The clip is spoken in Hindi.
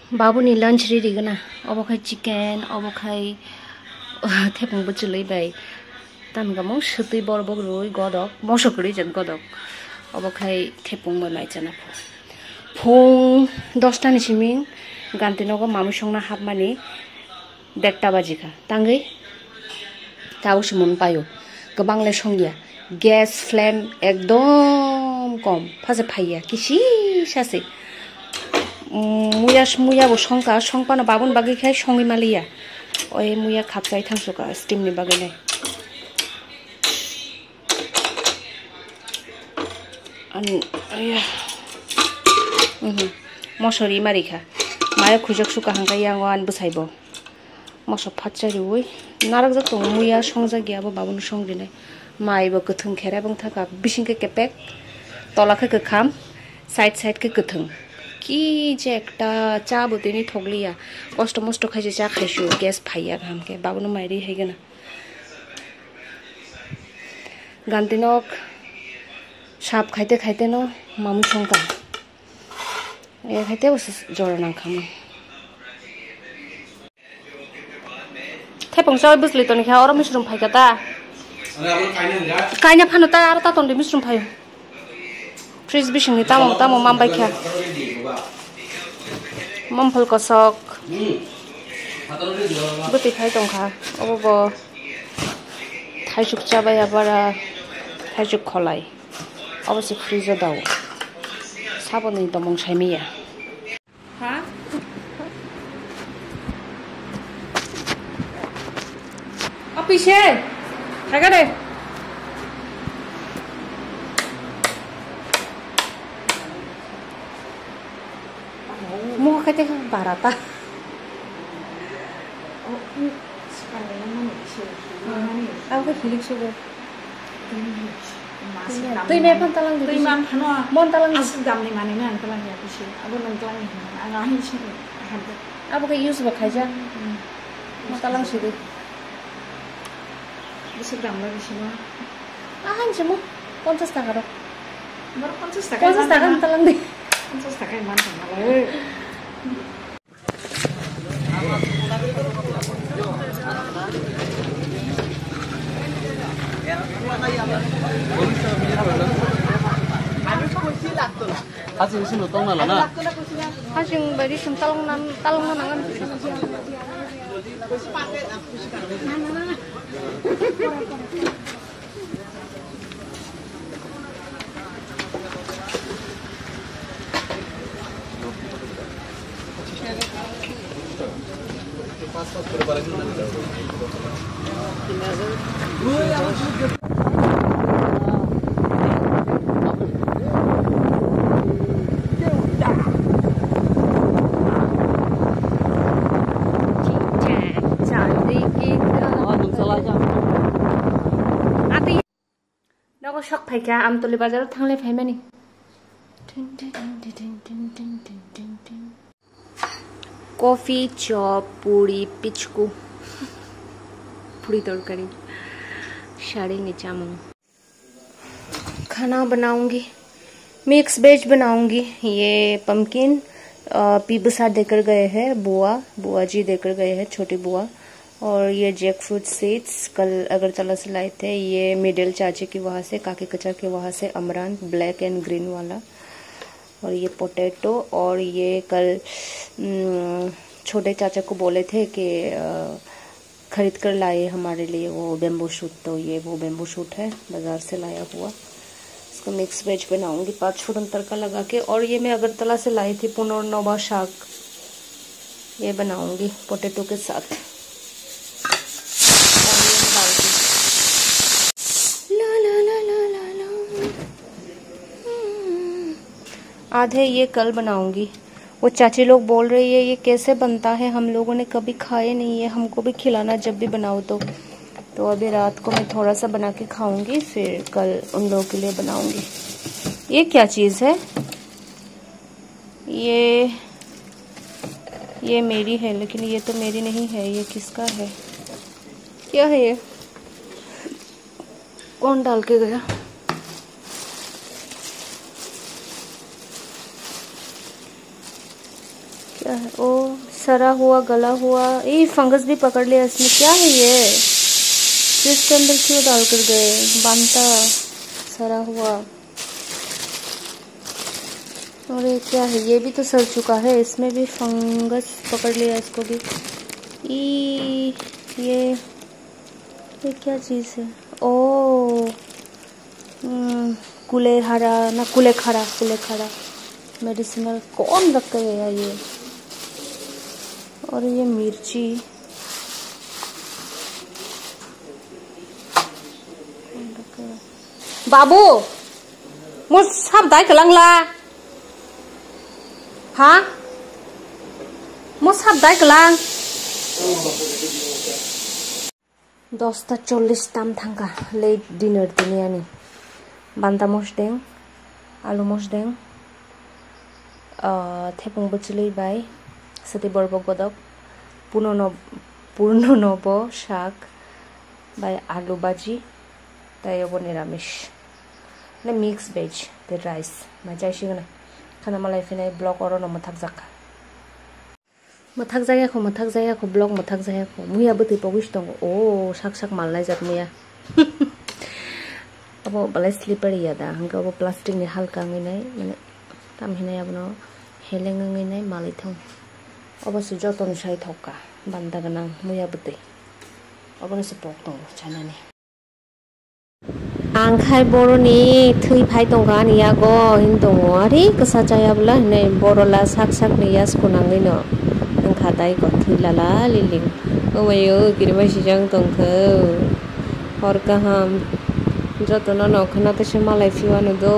बाबुनि लंच रेडी गना अबखाय चिकेन अबखाय थेपंबो चुलैबाय तानगामो सुतै बरबक रुई गदक मसकरै जन गदक अबखाय थेपं मोनाय जाना फुं 10टा नि सिमिं गान्तिनगो मामु संना हाबमानि 1टा बाजिखा तांगै तावसो मोनपायो गोबांलाय संगिया गैस फ्लेम एकदम कम फाजे फाइया किसी सासे मुया बो संपानो बाबुन बागै खाय संगै मालिया ओय मुया खापसाय थांसुका स्टीमनि बागै नाय आया मसरी मारिखा माया खुजक सुका हांगाय आंगो आन बसाइबो मसक फाचारि ओय नारक जक मुया संजा गयाबो बाबुन संदिनाय माइबो गोथों खेराबों थाका बिसिंके केपेक तलाखै गोखाम साइड के गोथों कि जे एकटा चा बुदिनि थगलिया कष्ट मष्ट खायसे चा खायसु गैस फाइया गामके बाबुनो माइरि हैगोना गान्तिनक साप खाइते न मामु संका ए खाइते बस जरा नांखाम थेपंसा बुसलि तनि खा और मिश्रम फाइकाता कायना फानोता आरो तातन मिश्रम फायो फ्रिज बिसिंनि तामो मामबाय खा ममफल कसक बुति खाइ दंखा अबो थाइजुक जाबाय आबारा थाइजुक खलाय अबसे फ्रिज दाव साबनि दमं साइमिया हा अपिसे थागा दे मुख खाते बाराता aku hilik sugar. Tuy me pan talang tuy man phano mon talang asam gam ni mane nan talang ya bisi. Abu nang talang ni anga hi si. Abu ke use ba khaja. Mon talang si de. Bisi gam la bisi ma. Han semo 50 টাকা ro. Bar 50 টাকা. 50 টাকা talang di. 50 টাকা man sama le. 하진 신호 똥날라나. 하진 베리 심 talong nangan. Nako shock phaika am toli bazar thangle phaimani coffee chop puri pichku पूरी तरकारी साड़ी निचामू खाना बनाऊंगी मिक्स वेज बनाऊंगी ये पम्पकिन पीबसा देकर गए हैं बुआ जी देकर गए हैं छोटी बुआ और ये जैक फ्रूट सीड्स कल अगरतला से लाए थे ये मिडिल चाचे की वहाँ से काकी कचर के वहाँ से अमरान ब्लैक एंड ग्रीन वाला और ये पोटैटो और ये कल छोटे चाचा को बोले थे कि खरीद कर लाए हमारे लिए वो बेम्बू शूट तो ये वो बेम्बू शूट है बाजार से लाया हुआ इसको मिक्स वेज बनाऊंगी 5 फोरन तड़का लगा के और ये मैं अगरतला से लाई थी पुनर्नवा शाक ये बनाऊंगी पोटैटो के साथ आधे ये कल बनाऊंगी वो चाची लोग बोल रही है ये कैसे बनता है हम लोगों ने कभी खाए नहीं है हमको भी खिलाना जब भी बनाओ तो अभी रात को मैं थोड़ा सा बना के खाऊंगी फिर कल उन लोगों के लिए बनाऊंगी। ये क्या चीज़ है ये मेरी है लेकिन ये तो मेरी नहीं है ये किसका है क्या है ये कौन डाल के गया क्या है? ओ सरा हुआ गला हुआ, ये फंगस भी पकड़ लिया इसमें। क्या है ये? इसके अंदर क्यों डाल कर गए? बांता सरा हुआ। और ये क्या है? ये भी तो सड़ चुका है, इसमें भी फंगस पकड़ लिया इसको भी। ये क्या चीज़ है? ओ कुलेखाड़ा ना, कुलेखाड़ा मेडिसिनल कौन रख के गया ये? और ये मिर्ची, बाबू मुझ सब दाई कलंगला हाँ मुझ सब दाई कलंग 10:40 tam thangka late dinner tiniani banta mosdeng alu mosdeng thepung bachili bai sati borbok bodok purno nobo shak bai alu baji tai obo niramish ne mix veg the rice ma jai sigana khana malai finai blog oro no mathak jaka mathak jaya ko blog mathak jaya ko muya beti pogish dong o sak malai jat muya abo balai slipper ya da hanga abo plastic ni halka ngai nai mane tam hinai abno heleng ngai nai malai thong abo su joton sai thoka banda ganang muya beti abo ne se pok dong chanani angkai boroni thui phai tongga ni yago hindong ari kasa jaya bla nei borola sak ni yas kunangai no angkhatai ko thui lala liling omayo kirma sijang tongkho hor kaham jotono no khana te se malai fiwanu do